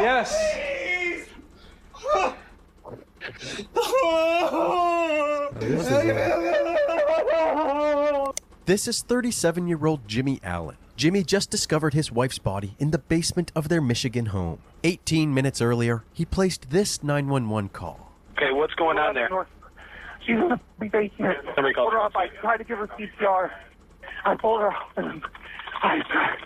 Yes. This is 37-year-old Jimmy Allen. Jimmy just discovered his wife's body in the basement of their Michigan home. 18 minutes earlier, he placed this 911 call. Okay, what's going on there? She's in the basement. Somebody called. Pulled her up. I tried to give her CPR. I pulled her up.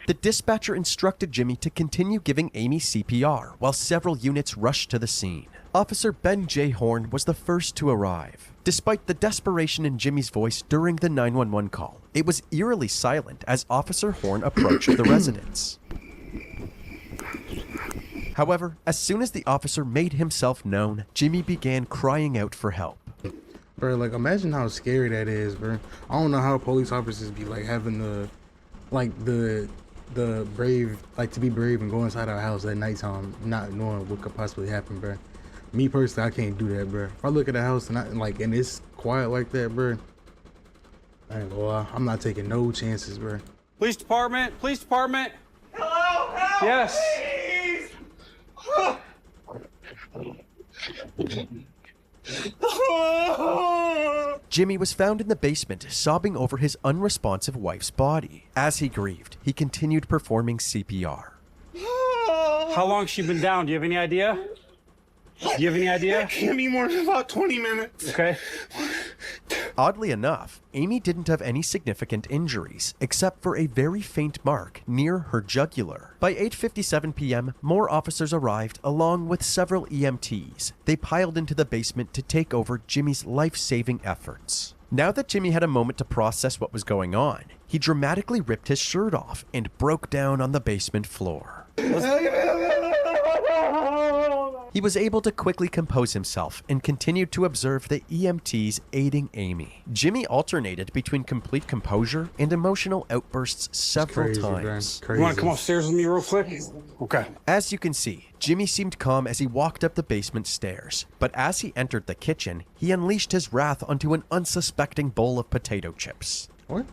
The dispatcher instructed Jimmy to continue giving Amy CPR while several units rushed to the scene. Officer Ben J. Horn was the first to arrive. Despite the desperation in Jimmy's voice during the 911 call, it was eerily silent as Officer Horn approached the residence. However, as soon as the officer made himself known, Jimmy began crying out for help. Bro, like, imagine how scary that is, bro. I don't know how police officers be, like, having the brave, like, to be brave and go inside our house at nighttime, not knowing what could possibly happen, bro. Me personally, I can't do that, bro. If I look at the house and it's quiet like that, bro, I ain't gonna lie, I'm not taking no chances, bro. Police department. Police department. Hello, help! Yes. Please! Jimmy was found in the basement, sobbing over his unresponsive wife's body. As he grieved, he continued performing CPR. How long has she been down? Do you have any idea? Do you have any idea? Give me more than about 20 minutes. Okay. Oddly enough, Amy didn't have any significant injuries, except for a very faint mark near her jugular. By 8:57 p.m., more officers arrived along with several EMTs. They piled into the basement to take over Jimmy's life-saving efforts. Now that Jimmy had a moment to process what was going on, he dramatically ripped his shirt off and broke down on the basement floor. He was able to quickly compose himself and continued to observe the EMTs aiding Amy. Jimmy alternated between complete composure and emotional outbursts several times. You want to come upstairs with me real quick? Okay. As you can see, Jimmy seemed calm as he walked up the basement stairs, but as he entered the kitchen, he unleashed his wrath onto an unsuspecting bowl of potato chips. What?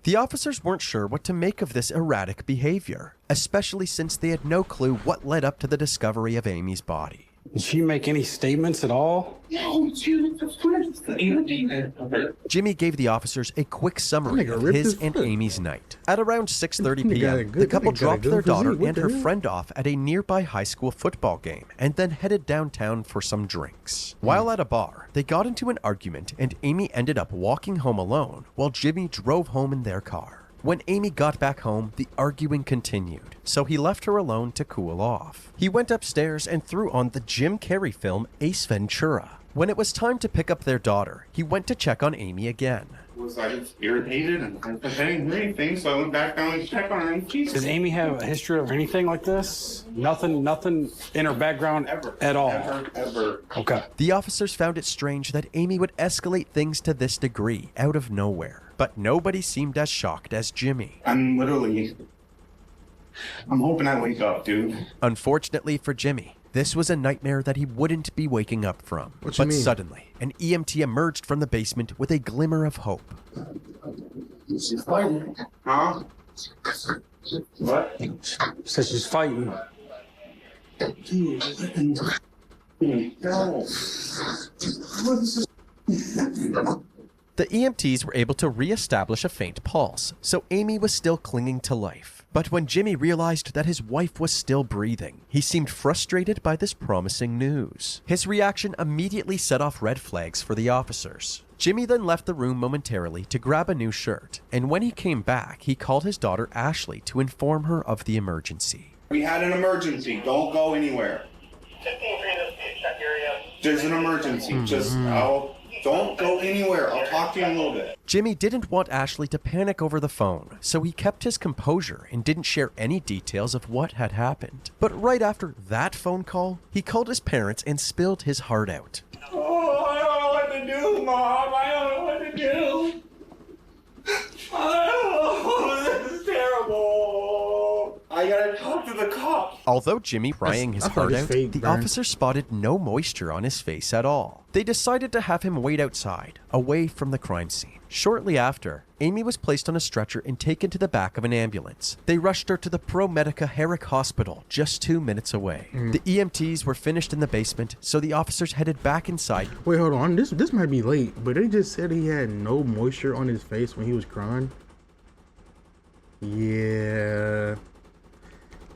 The officers weren't sure what to make of this erratic behavior, especially since they had no clue what led up to the discovery of Amy's body. Did she make any statements at all? No, dude, Jimmy gave the officers a quick summary of his and Amy's night. At around 6:30 p.m., the couple dropped their daughter and her friend off at a nearby high school football game and then headed downtown for some drinks. While at a bar, they got into an argument and Amy ended up walking home alone while Jimmy drove home in their car. When Amy got back home, the arguing continued, so he left her alone to cool off. He went upstairs and threw on the Jim Carrey film Ace Ventura. When it was time to pick up their daughter, he went to check on Amy again. Was I just irritated and I didn't hear anything, so I went back down and checked on her. And Does Amy have a history of anything like this? Nothing in her background at all? Ever. Okay. The officers found it strange that Amy would escalate things to this degree out of nowhere, but nobody seemed as shocked as Jimmy. I'm hoping I wake up, dude. Unfortunately for Jimmy, this was a nightmare that he wouldn't be waking up from. What you mean? Suddenly, an EMT emerged from the basement with a glimmer of hope. She's fighting. Huh? What? Says she's fighting. The EMTs were able to re-establish a faint pulse, so Amy was still clinging to life. But when Jimmy realized that his wife was still breathing, he seemed frustrated by this promising news. His reaction immediately set off red flags for the officers. Jimmy then left the room momentarily to grab a new shirt, and when he came back, he called his daughter Ashley to inform her of the emergency. We had an emergency. Don't go anywhere. There's an emergency. Don't go anywhere. I'll talk to you in a little bit. Jimmy didn't want Ashley to panic over the phone, so he kept his composure and didn't share any details of what had happened. But right after that phone call, he called his parents and spilled his heart out. Oh, I don't know what to do, Mom. I don't know what to do. Oh, this is terrible. I gotta talk talk to the cop. Although Jimmy crying his I thought heart it was out, fake, the Brian. officer spotted no moisture on his face at all. They decided to have him wait outside, away from the crime scene. Shortly after, Amy was placed on a stretcher and taken to the back of an ambulance. They rushed her to the ProMedica Herrick Hospital, just 2 minutes away. The EMTs were finished in the basement, so the officers headed back inside. Wait, hold on. This might be late, but they just said he had no moisture on his face when he was crying. Yeah.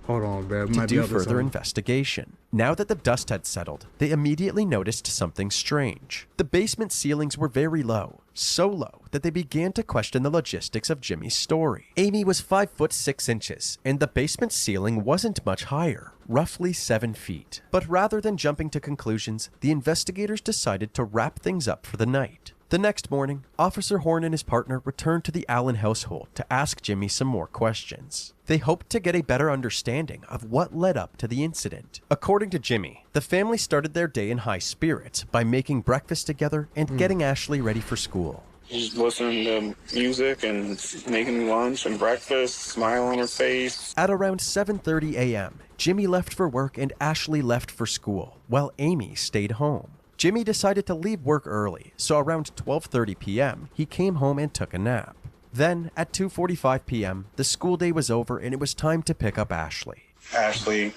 Hold on, bro. To do further investigation. Now that the dust had settled, they immediately noticed something strange. The basement ceilings were very low, so low that they began to question the logistics of Jimmy's story. Amy was 5 foot 6 inches, and the basement ceiling wasn't much higher, roughly 7 feet. But rather than jumping to conclusions, the investigators decided to wrap things up for the night. The next morning, Officer Horn and his partner returned to the Allen household to ask Jimmy some more questions. They hoped to get a better understanding of what led up to the incident. According to Jimmy, the family started their day in high spirits by making breakfast together and getting Ashley ready for school. Just listening to music and making me lunch and breakfast, smile on her face. At around 7:30 a.m., Jimmy left for work and Ashley left for school, while Amy stayed home. Jimmy decided to leave work early, so around 12:30 p.m., he came home and took a nap. Then, at 2:45 p.m., the school day was over and it was time to pick up Ashley. Ashley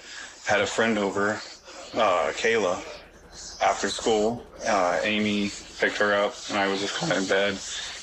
had a friend over, Kayla, after school. Amy picked her up and I was just kind of in bed.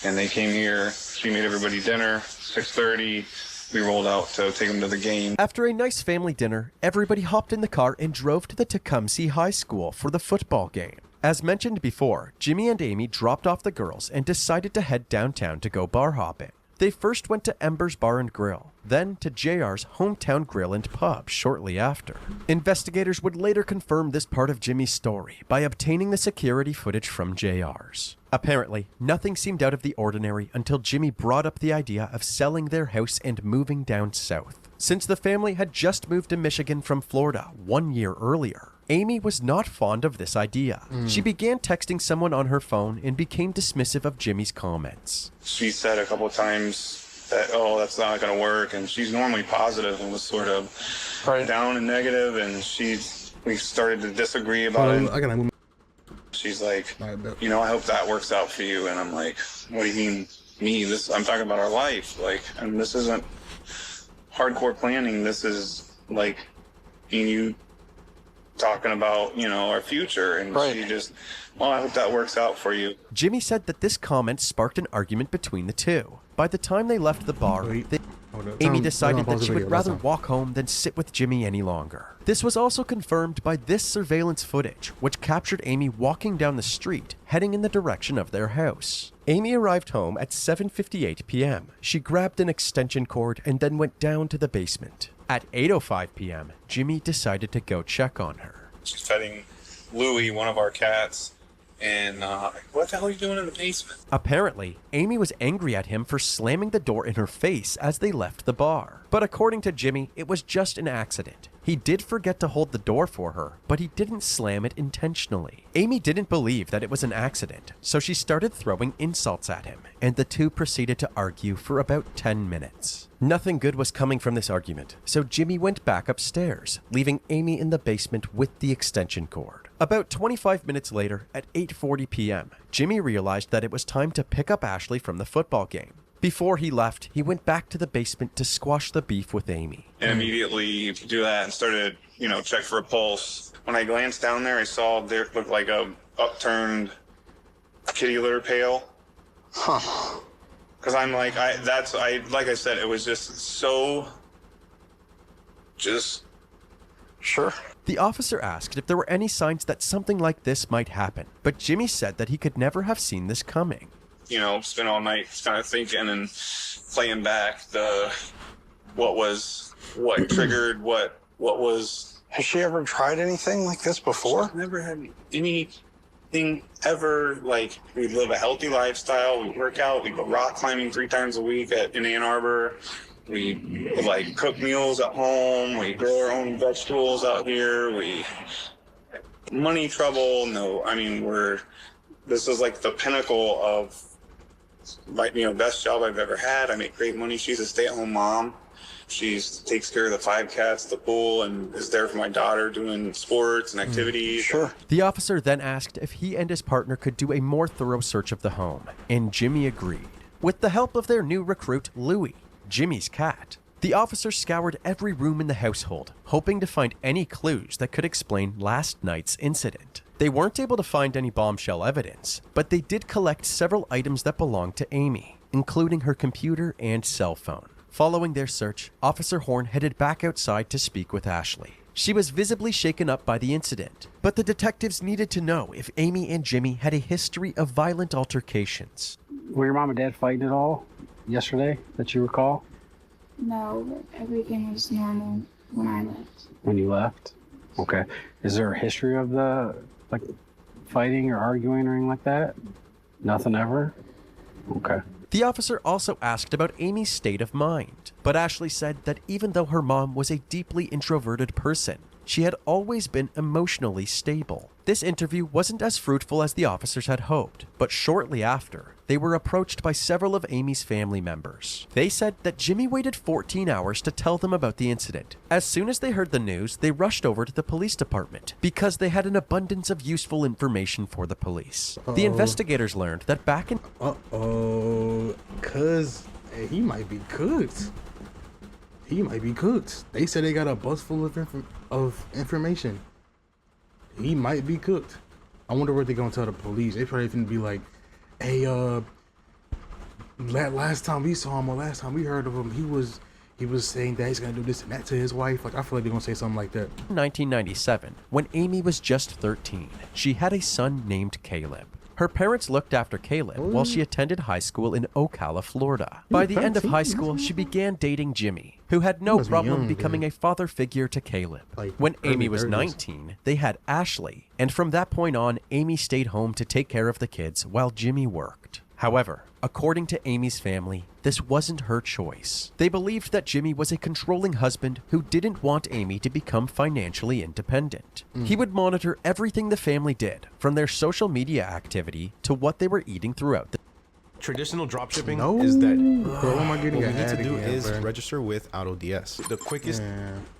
And they came here. She made everybody dinner, 6:30. We rolled out to take them to the game. After a nice family dinner, everybody hopped in the car and drove to the Tecumseh High School for the football game. As mentioned before, Jimmy and Amy dropped off the girls and decided to head downtown to go bar hopping. They first went to Ember's Bar and Grill, then to JR's Hometown Grill and Pub shortly after. Investigators would later confirm this part of Jimmy's story by obtaining the security footage from JR's. Apparently, nothing seemed out of the ordinary until Jimmy brought up the idea of selling their house and moving down south. Since the family had just moved to Michigan from Florida 1 year earlier, Amy was not fond of this idea. She began texting someone on her phone and became dismissive of Jimmy's comments. She said a couple of times that, oh, that's not going to work. And she's normally positive and was sort of down and negative. And we started to disagree about it. I gotta move. She's like, All right, bet. you know, I hope that works out for you. And I'm like, what do you mean, me? I'm talking about our life. Like, and this isn't hardcore planning. This is like, you talking about, you know, our future. And she just, well, I hope that works out for you. Jimmy said that this comment sparked an argument between the two. By the time they left the bar, Hold up. Amy Time- decided pause that the she video. would rather Listen. walk home than sit with Jimmy any longer. This was also confirmed by this surveillance footage, which captured Amy walking down the street, heading in the direction of their house. Amy arrived home at 7:58 p.m. She grabbed an extension cord and then went down to the basement. At 8:05 p.m., Jimmy decided to go check on her. She's petting Louie, one of our cats. And what the hell are you doing in the basement? Apparently, Amy was angry at him for slamming the door in her face as they left the bar. But according to Jimmy, it was just an accident. He did forget to hold the door for her, but he didn't slam it intentionally. Amy didn't believe that it was an accident, so she started throwing insults at him, and the two proceeded to argue for about 10 minutes. Nothing good was coming from this argument, so Jimmy went back upstairs, leaving Amy in the basement with the extension cord. About 25 minutes later, at 8:40 p.m., Jimmy realized that it was time to pick up Ashley from the football game. Before he left, he went back to the basement to squash the beef with Amy. And immediately do that and started, you know, check for a pulse. When I glanced down there, I saw there looked like a upturned kitty litter pail. Huh. Because I'm like, like I said, it was just so, Sure. The officer asked if there were any signs that something like this might happen, but Jimmy said that he could never have seen this coming. you know, spent all night kind of thinking and playing back what triggered what was. Has she ever tried anything like this before? Never had anything ever. Like, we live a healthy lifestyle. We work out. We go rock climbing 3 times a week in Ann Arbor. We like cook meals at home. We grow our own vegetables out here. Money trouble. No, I mean, this is like the pinnacle of, like, you know, best job I've ever had. I make great money. She's a stay-at-home mom. She takes care of the 5 cats, the pool, and is there for my daughter doing sports and activities. Sure. The officer then asked if he and his partner could do a more thorough search of the home, and Jimmy agreed. With the help of their new recruit, Louie, Jimmy's cat, the officer scoured every room in the household, hoping to find any clues that could explain last night's incident. They weren't able to find any bombshell evidence, but they did collect several items that belonged to Amy, including her computer and cell phone. Following their search, Officer Horn headed back outside to speak with Ashley. She was visibly shaken up by the incident, but the detectives needed to know if Amy and Jimmy had a history of violent altercations. Were your mom and dad fighting at all yesterday that you recall? No, but everything was normal when I left. When you left? Okay. Is there a history of the, like, fighting or arguing or anything like that? Nothing ever? Okay. The officer also asked about Amy's state of mind, but Ashley said that even though her mom was a deeply introverted person, she had always been emotionally stable. This interview wasn't as fruitful as the officers had hoped, but shortly after, they were approached by several of Amy's family members. They said that Jimmy waited 14 hours to tell them about the incident. As soon as they heard the news, they rushed over to the police department because they had an abundance of useful information for the police. The investigators learned that back in cuz he might be cooked. He might be cooked. They said they got a bus full of information. He might be cooked. I wonder what they're gonna tell the police. They probably gonna be like, hey, last time we saw him or last time we heard of him, he was saying that he's gonna do this and that to his wife. Like, I feel like they're gonna say something like that. 1997, when Amy was just 13, she had a son named Caleb. Her parents looked after Caleb while she attended high school in Ocala, Florida. By the end of high school, she began dating Jimmy, who had no must be problem young, becoming a father figure to Caleb. Like When Amy early was 30s. 19, they had Ashley, and from that point on, Amy stayed home to take care of the kids while Jimmy worked. However, according to Amy's family, this wasn't her choice. They believed that Jimmy was a controlling husband who didn't want Amy to become financially independent. He would monitor everything the family did, from their social media activity to what they were eating throughout the Traditional dropshipping No, is that bro, what am I what getting we a need to ad do again, is bro? register with AutoDS. The quickest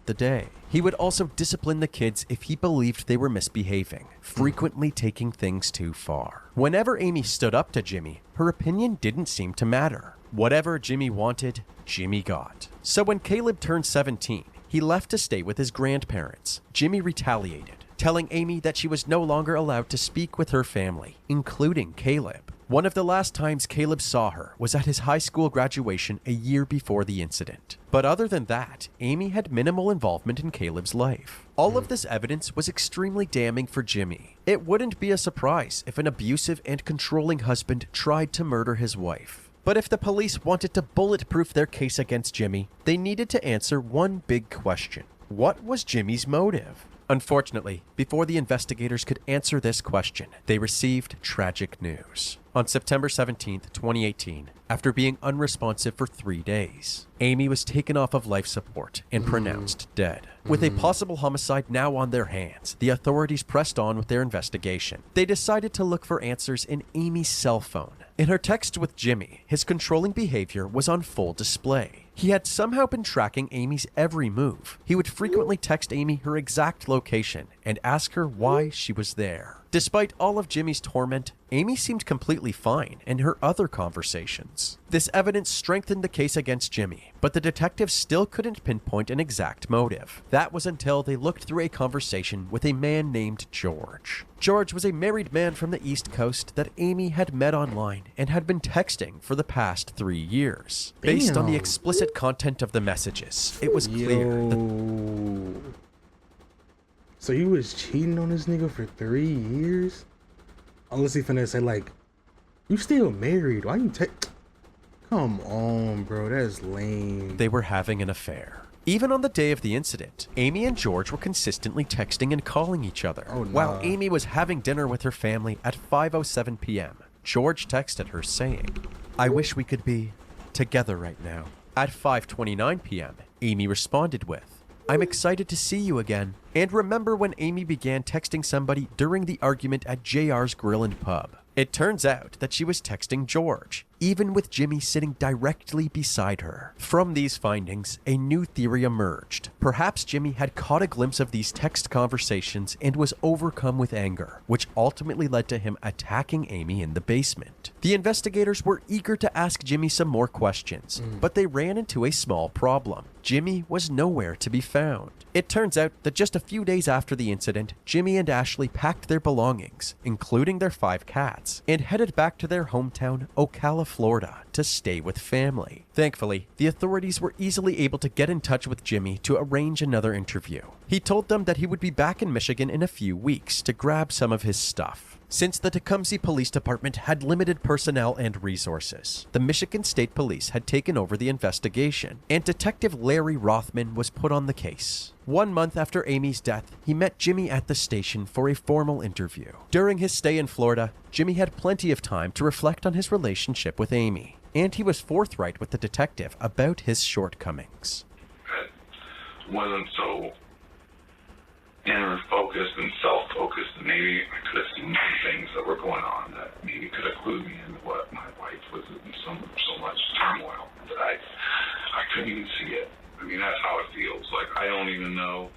the day. He would also discipline the kids if he believed they were misbehaving, frequently taking things too far. Whenever Amy stood up to Jimmy, her opinion didn't seem to matter. Whatever Jimmy wanted, Jimmy got. So when Caleb turned 17, he left to stay with his grandparents. Jimmy retaliated, telling Amy that she was no longer allowed to speak with her family, including Caleb. One of the last times Caleb saw her was at his high school graduation a year before the incident. But other than that, Amy had minimal involvement in Caleb's life. All of this evidence was extremely damning for Jimmy. It wouldn't be a surprise if an abusive and controlling husband tried to murder his wife. But if the police wanted to bulletproof their case against Jimmy, they needed to answer one big question. What was Jimmy's motive? Unfortunately, before the investigators could answer this question, they received tragic news. On September 17, 2018, after being unresponsive for 3 days, Amy was taken off of life support and pronounced dead. With a possible homicide now on their hands, the authorities pressed on with their investigation. They decided to look for answers in Amy's cell phone. In her text with Jimmy, his controlling behavior was on full display. He had somehow been tracking Amy's every move. He would frequently text Amy her exact location and ask her why she was there. Despite all of Jimmy's torment, Amy seemed completely fine in her other conversations. This evidence strengthened the case against Jimmy, but the detectives still couldn't pinpoint an exact motive. That was until they looked through a conversation with a man named George. George was a married man from the East Coast that Amy had met online and had been texting for the past 3 years. Based on the Damn. explicit content of the messages, it was clear that Yo. So you was cheating on this nigga for 3 years? Unless he finna say like, you still married? Why you take? Come on, bro. That's lame. they were having an affair. Even on the day of the incident, Amy and George were consistently texting and calling each other. Oh, While nah. Amy was having dinner with her family at 5:07 p.m., George texted her saying, "I wish we could be together right now." At 5:29 p.m., Amy responded with, "I'm excited to see you again." And remember when Amy began texting somebody during the argument at JR's Grill and Pub? It turns out that she was texting George. even with Jimmy sitting directly beside her. From these findings, a new theory emerged. Perhaps Jimmy had caught a glimpse of these text conversations and was overcome with anger, which ultimately led to him attacking Amy in the basement. The investigators were eager to ask Jimmy some more questions, but they ran into a small problem. Jimmy was nowhere to be found. It turns out that just a few days after the incident, Jimmy and Ashley packed their belongings, including their 5 cats, and headed back to their hometown, Ocala, Florida, to stay with family. Thankfully, the authorities were easily able to get in touch with Jimmy to arrange another interview. He told them that he would be back in Michigan in a few weeks to grab some of his stuff. Since the Tecumseh Police Department had limited personnel and resources, the Michigan State Police had taken over the investigation, and Detective Larry Rothman was put on the case. 1 month after Amy's death, he met Jimmy at the station for a formal interview. During his stay in Florida, Jimmy had plenty of time to reflect on his relationship with Amy, and he was forthright with the detective about his shortcomings. It wasn't so inner focused and self-focused, and maybe I could have seen some things that were going on that maybe could have clued me into what my wife was in so much turmoil that I couldn't even see it. I mean, that's how it feels. Like, I don't even know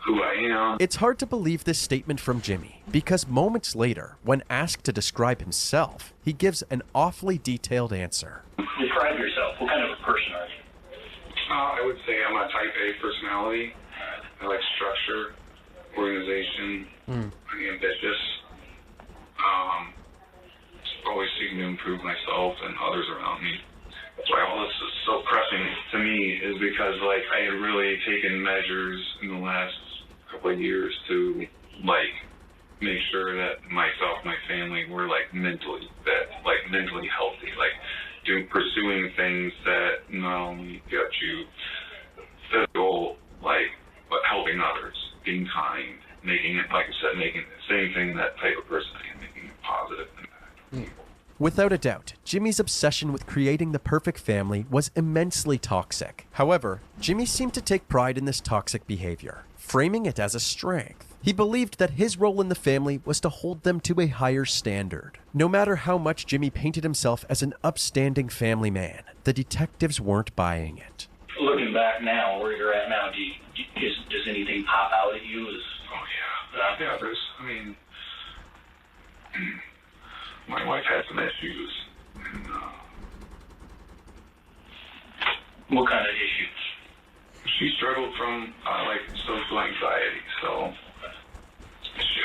who I am. It's hard to believe this statement from Jimmy, because moments later, when asked to describe himself, he gives an awfully detailed answer. Describe yourself. What kind of a person are you? I would say I'm a type A personality. I like structure, organization, I'm ambitious, always seeking to improve myself and others around me. That's why all this is so pressing to me, is because like I had really taken measures in the last couple of years to like make sure that myself and my family were like mentally fit, like mentally healthy, like pursuing things that not only get you the goal, like, but helping others, being kind, making it, like I said, making the same thing, that type of person I am, making a positive impact on people. Without a doubt, Jimmy's obsession with creating the perfect family was immensely toxic. However, Jimmy seemed to take pride in this toxic behavior, framing it as a strength. He believed that his role in the family was to hold them to a higher standard. No matter how much Jimmy painted himself as an upstanding family man, the detectives weren't buying it. Looking back now, where you're at now, does anything pop out at you? Yeah, there's, I mean, my wife had some issues. And, what kind of issues? She struggled from, like, social anxiety, so,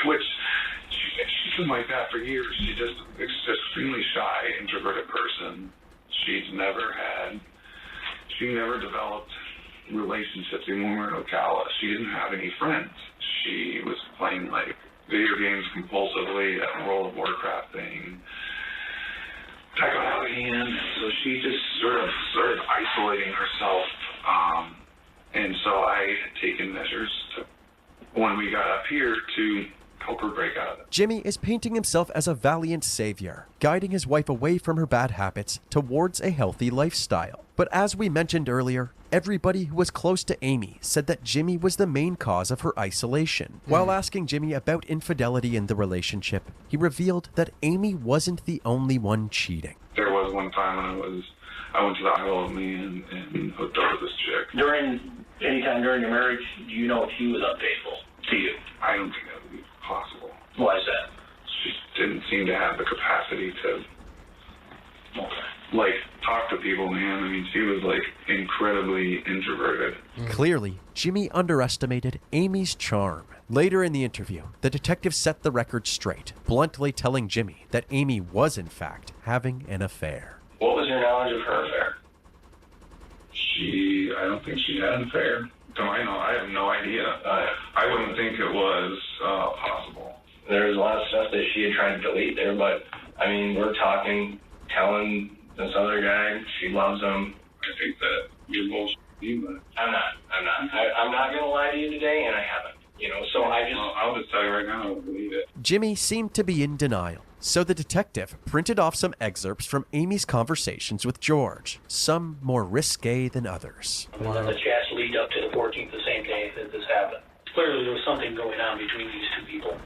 she's been like that for years. She's just extremely shy, introverted person. She never developed relationships even when we were in Ocala. She didn't have any friends. She was playing like video games compulsively, that World of Warcraft thing. That got out of hand, so she just sort of started isolating herself. And so I had taken measures when we got up here to help her break out of it. Jimmy is painting himself as a valiant savior, guiding his wife away from her bad habits towards a healthy lifestyle. But as we mentioned earlier, everybody who was close to Amy said that Jimmy was the main cause of her isolation. While asking Jimmy about infidelity in the relationship, he revealed that Amy wasn't the only one cheating. There was one time when I went to the Isle of Man and hooked up with this chick. Anytime during your marriage, do you know if she was unfaithful to you? I don't think that would be possible. Why is that? She didn't seem to have the capacity to, like, talk to people, man. I mean, she was, like, incredibly introverted. Clearly, Jimmy underestimated Amy's charm. Later in the interview, the detective set the record straight, bluntly telling Jimmy that Amy was, in fact, having an affair. What was your knowledge of her affair? I don't think she had an affair. I have no idea. I wouldn't think it was possible. There was a lot of stuff that she had tried to delete there, but, I mean, we're telling this other guy she loves him. I think that you're bullshitting, but I'm not. I'm not going to lie to you today, and I haven't. So I'll just tell you right now, I don't believe it. Jimmy seemed to be in denial, so the detective printed off some excerpts from Amy's conversations with George, some more risque than others. The chats lead up to the 14th, the same day that this happened. Clearly there was something going on between these two people.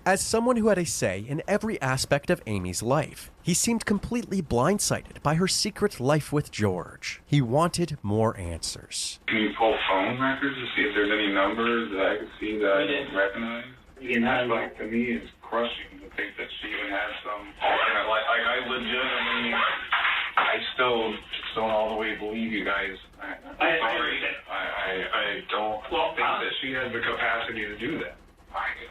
As someone who had a say in every aspect of Amy's life, he seemed completely blindsided by her secret life with George. He wanted more answers. Can you pull phone records to see if there's any numbers that I could see that I didn't recognize? And that's like, to me, it's crushing to think that she even has some alternate life. Like, I legitimately, I still just don't all the way believe you guys. I'm sorry. I don't think that she has the capacity to do that.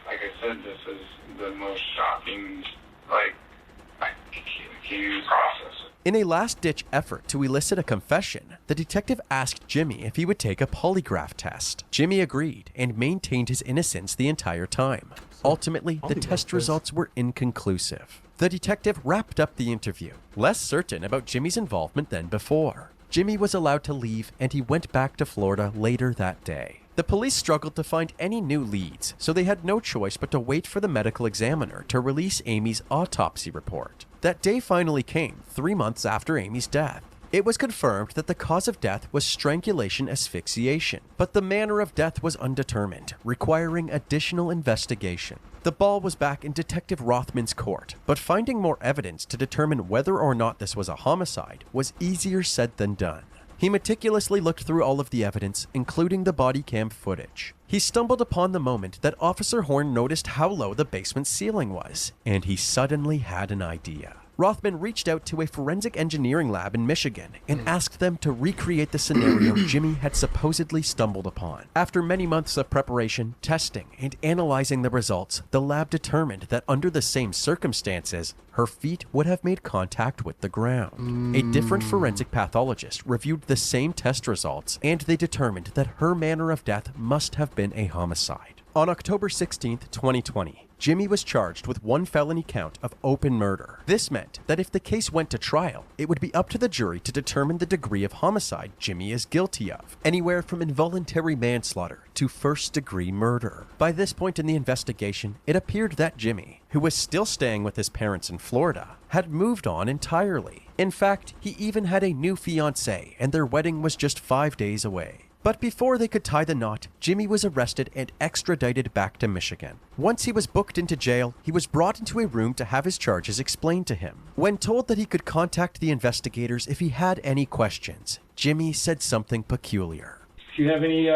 Like I said, this is the most shocking, I can't even process it. In a last-ditch effort to elicit a confession, the detective asked Jimmy if he would take a polygraph test. Jimmy agreed and maintained his innocence the entire time. Ultimately, the test results were inconclusive. The detective wrapped up the interview, less certain about Jimmy's involvement than before. Jimmy was allowed to leave, and he went back to Florida later that day. The police struggled to find any new leads, so they had no choice but to wait for the medical examiner to release Amy's autopsy report. That day finally came, 3 months after Amy's death. It was confirmed that the cause of death was strangulation asphyxiation, but the manner of death was undetermined, requiring additional investigation. The ball was back in Detective Rothman's court, but finding more evidence to determine whether or not this was a homicide was easier said than done. He meticulously looked through all of the evidence, including the body cam footage. He stumbled upon the moment that Officer Horn noticed how low the basement ceiling was, and he suddenly had an idea. Rothman reached out to a forensic engineering lab in Michigan and asked them to recreate the scenario Jimmy had supposedly stumbled upon. After many months of preparation, testing, and analyzing the results, the lab determined that under the same circumstances, her feet would have made contact with the ground. A different forensic pathologist reviewed the same test results, and they determined that her manner of death must have been a homicide. On October 16, 2020, Jimmy was charged with 1 felony count of open murder. This meant that if the case went to trial, it would be up to the jury to determine the degree of homicide Jimmy is guilty of, anywhere from involuntary manslaughter to first-degree murder. By this point in the investigation, it appeared that Jimmy, who was still staying with his parents in Florida, had moved on entirely. In fact, he even had a new fiancée, and their wedding was just 5 days away. But before they could tie the knot, Jimmy was arrested and extradited back to Michigan. Once he was booked into jail, he was brought into a room to have his charges explained to him. When told that he could contact the investigators if he had any questions, Jimmy said something peculiar. If you have any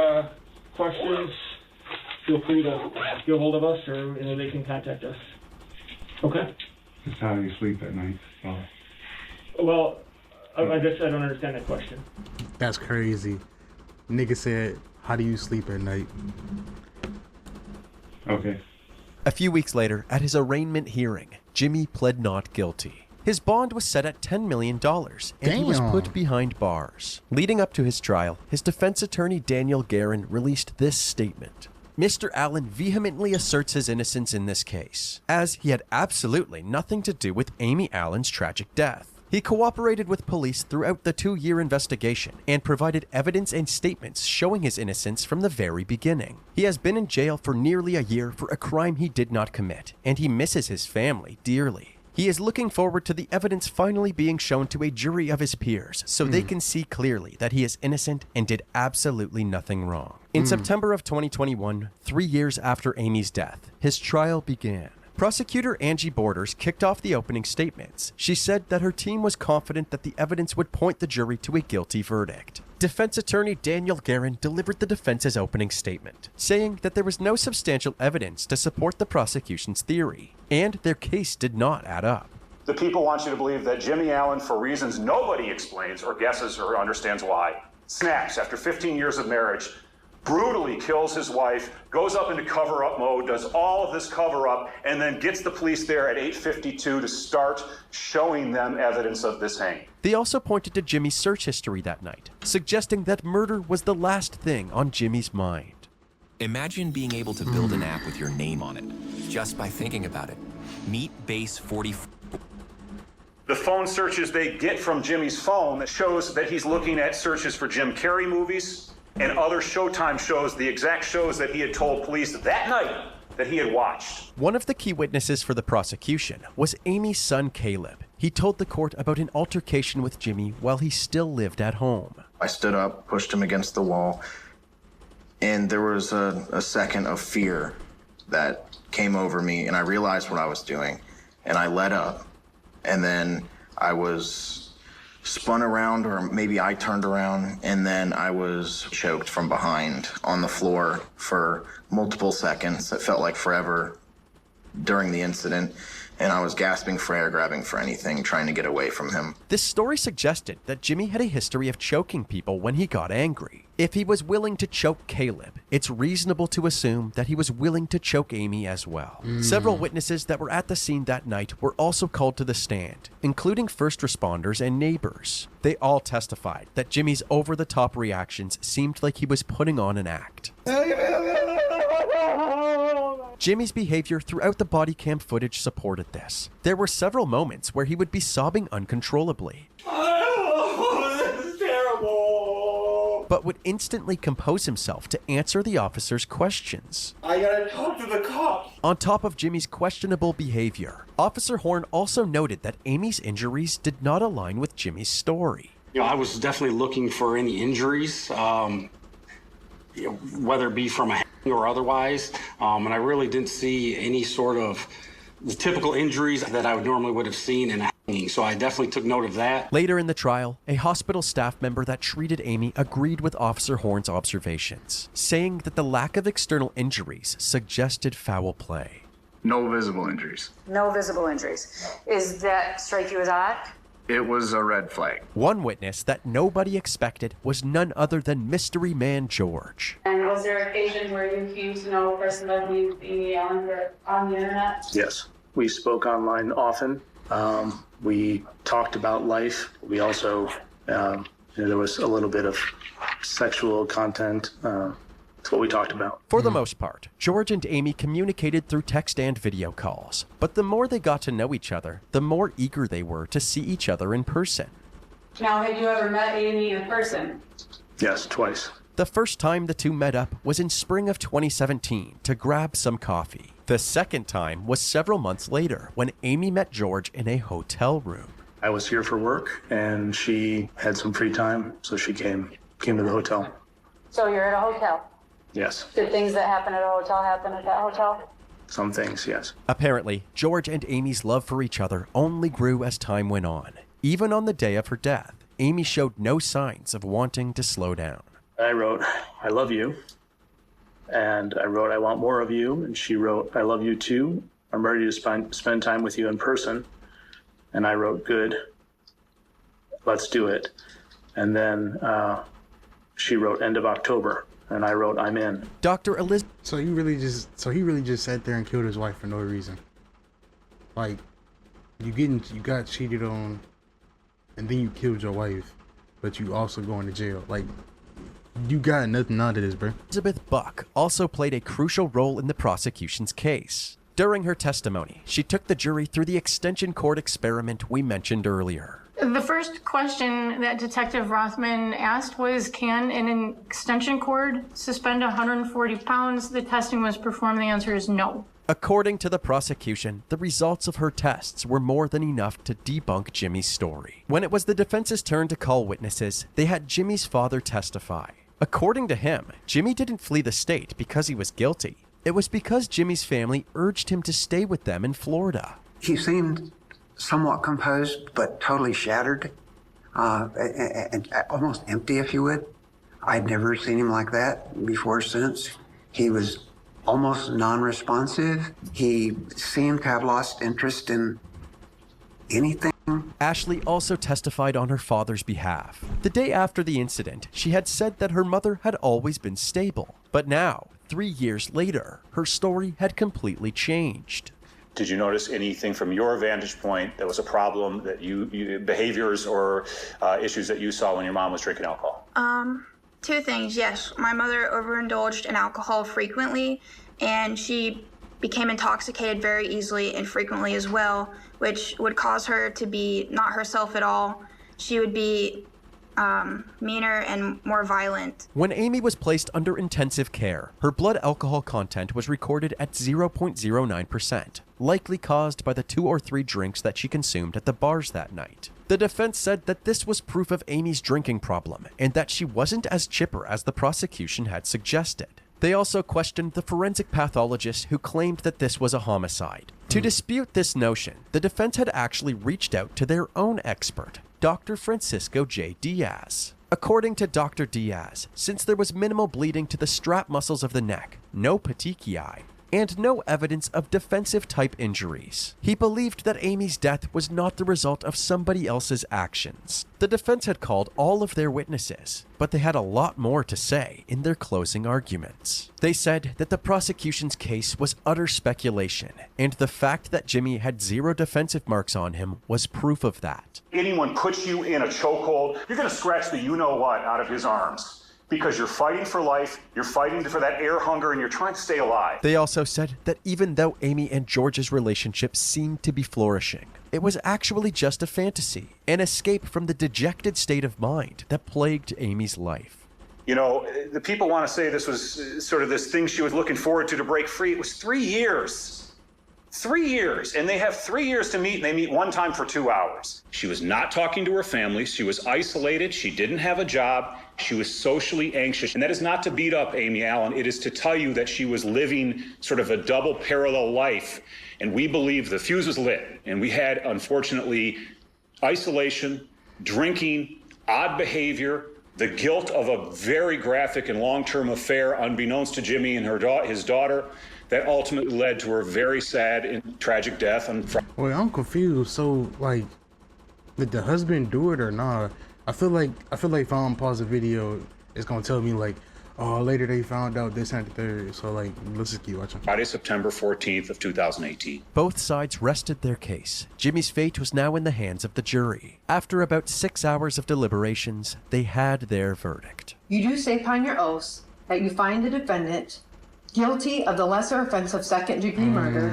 questions, feel free to get a hold of us, or they can contact us. Okay? Just how do you sleep at night? Well, I guess I don't understand that question. That's crazy. Nigga said, how do you sleep at night? Okay. A few weeks later, at his arraignment hearing, Jimmy pled not guilty. His bond was set at $10 million, and he was put behind bars. Leading up to his trial, his defense attorney Daniel Guerin released this statement. Mr. Allen vehemently asserts his innocence in this case, as he had absolutely nothing to do with Amy Allen's tragic death. He cooperated with police throughout the 2-year investigation and provided evidence and statements showing his innocence from the very beginning. He has been in jail for nearly a year for a crime he did not commit, and he misses his family dearly. He is looking forward to the evidence finally being shown to a jury of his peers so they can see clearly that he is innocent and did absolutely nothing wrong. In September of 2021, 3 years after Amy's death, his trial began. Prosecutor Angie Borders kicked off the opening statements. She said that her team was confident that the evidence would point the jury to a guilty verdict. Defense attorney Daniel Guerin delivered the defense's opening statement, saying that there was no substantial evidence to support the prosecution's theory, and their case did not add up. The people want you to believe that Jimmy Allen, for reasons nobody explains or guesses or understands why, snaps after 15 years of marriage, brutally kills his wife, goes up into cover-up mode, does all of this cover-up, and then gets the police there at 8:52 to start showing them evidence of this hanging. They also pointed to Jimmy's search history that night, suggesting that murder was the last thing on Jimmy's mind. Imagine being able to build an app with your name on it, just by thinking about it. Meet Base 44. The phone searches they get from Jimmy's phone that shows that he's looking at searches for Jim Carrey movies, and other Showtime shows, the exact shows that he had told police that night that he had watched. One of the key witnesses for the prosecution was Amy's son, Caleb. He told the court about an altercation with Jimmy while he still lived at home. I stood up, pushed him against the wall, And there was a second of fear that came over me, and I realized what I was doing, and I let up. And then I was spun around, or maybe I turned around, and then I was choked from behind on the floor for multiple seconds. It felt like forever during the incident, and I was gasping for air, grabbing for anything, trying to get away from him. This story suggested that Jimmy had a history of choking people when he got angry. If he was willing to choke Caleb, it's reasonable to assume that he was willing to choke Amy as well. Several witnesses that were at the scene that night were also called to the stand, including first responders and neighbors. They all testified that Jimmy's over-the-top reactions seemed like he was putting on an act. Jimmy's behavior throughout the body cam footage supported this. There were several moments where he would be sobbing uncontrollably, This is terrible. but would instantly compose himself to answer the officer's questions. I gotta talk to the cops. On top of Jimmy's questionable behavior, Officer Horn also noted that Amy's injuries did not align with Jimmy's story. I was definitely looking for any injuries, whether it be from a hang or otherwise, and I really didn't see any sort of the typical injuries that I would have seen in a hanging, so I definitely took note of that. Later in the trial, a hospital staff member that treated Amy agreed with Officer Horn's observations, saying that the lack of external injuries suggested foul play. No visible injuries. No visible injuries. Is that strike you as odd? It was a red flag. One witness that nobody expected was none other than Mystery Man George. And was there an occasion where you came to know a person by the name of Amy Allen on the internet? Yes. We spoke online often. We talked about life. We also, there was a little bit of sexual content. That's what we talked about. For the most part, George and Amy communicated through text and video calls. But the more they got to know each other, the more eager they were to see each other in person. Now, had you ever met Amy in person? Yes, twice. The first time the two met up was in spring of 2017 to grab some coffee. The second time was several months later when Amy met George in a hotel room. I was here for work, and she had some free time, so she came to the hotel. So you're at a hotel? Yes. Did things that happen at a hotel happen at that hotel? Some things, yes. Apparently, George and Amy's love for each other only grew as time went on. Even on the day of her death, Amy showed no signs of wanting to slow down. I wrote, "I love you." And I wrote, "I want more of you." And she wrote, "I love you too. I'm ready to spend time with you in person." And I wrote, "Good. Let's do it." And then she wrote, "End of October." And I wrote, "I'm in." Dr. Elizabeth. So he really just sat there and killed his wife for no reason. Like, you got cheated on, and then you killed your wife, but you also going to jail. Like, you got nothing out of this, bro. Elizabeth Buck also played a crucial role in the prosecution's case. During her testimony, she took the jury through the extension cord experiment we mentioned earlier. The first question that Detective Rothman asked was, can an extension cord suspend 140 pounds? The testing was performed. The answer is no. According to the prosecution, the results of her tests were more than enough to debunk Jimmy's story. When it was the defense's turn to call witnesses, they had Jimmy's father testify. According to him, Jimmy didn't flee the state because he was guilty. It was because Jimmy's family urged him to stay with them in Florida. He seemed somewhat composed, but totally shattered, and almost empty, if you would. I'd never seen him like that before or since. He was almost non-responsive. He seemed to have lost interest in anything. Ashley also testified on her father's behalf. The day after the incident, she had said that her mother had always been stable. But now, 3 years later, her story had completely changed. Did you notice anything from your vantage point that was a problem that you behaviors or issues that you saw when your mom was drinking alcohol? Two things, yes. My mother overindulged in alcohol frequently, and she became intoxicated very easily and frequently as well, which would cause her to be not herself at all. She would be meaner and more violent. When Amy was placed under intensive care, her blood alcohol content was recorded at 0.09%, likely caused by the 2 or 3 drinks that she consumed at the bars that night. The defense said that this was proof of Amy's drinking problem and that she wasn't as chipper as the prosecution had suggested. They also questioned the forensic pathologist who claimed that this was a homicide. To dispute this notion, the defense had actually reached out to their own expert, Dr. Francisco J. Diaz. According to Dr. Diaz, since there was minimal bleeding to the strap muscles of the neck, no petechiae, and no evidence of defensive-type injuries, he believed that Amy's death was not the result of somebody else's actions. The defense had called all of their witnesses, but they had a lot more to say in their closing arguments. They said that the prosecution's case was utter speculation, and the fact that Jimmy had 0 defensive marks on him was proof of that. Anyone puts you in a chokehold, you're going to scratch the you-know-what out of his arms. Because you're fighting for life, you're fighting for that air hunger, and you're trying to stay alive. They also said that even though Amy and George's relationship seemed to be flourishing, it was actually just a fantasy, an escape from the dejected state of mind that plagued Amy's life. You know, the people want to say this was sort of this thing she was looking forward to break free. It was 3 years. 3 years, and they have 3 years to meet, and they meet one time for 2 hours. She was not talking to her family. She was isolated. She didn't have a job. She was socially anxious. And that is not to beat up Amy Allen. It is to tell you that she was living sort of a double parallel life. And we believe the fuse was lit. And we had, unfortunately, isolation, drinking, odd behavior, the guilt of a very graphic and long-term affair, unbeknownst to Jimmy and his daughter, that ultimately led to her very sad and tragic death. Wait, I'm confused. So, like, did the husband do it or not? I feel like if I'm pause the video, it's gonna tell me like, oh, later they found out this and the third. So, like, let's just keep watching. Friday, September 14th of 2018. Both sides rested their case. Jimmy's fate was now in the hands of the jury. After about 6 hours of deliberations, they had their verdict. You do say upon your oaths that you find the defendant guilty of the lesser offense of second-degree murder.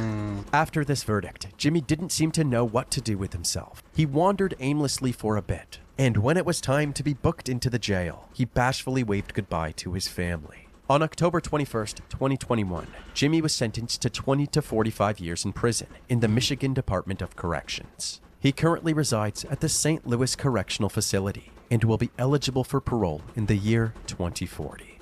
After this verdict, Jimmy didn't seem to know what to do with himself. He wandered aimlessly for a bit, and when it was time to be booked into the jail, he bashfully waved goodbye to his family. On October 21st, 2021, Jimmy was sentenced to 20 to 45 years in prison in the Michigan Department of Corrections. He currently resides at the St. Louis Correctional Facility and will be eligible for parole in the year 2040.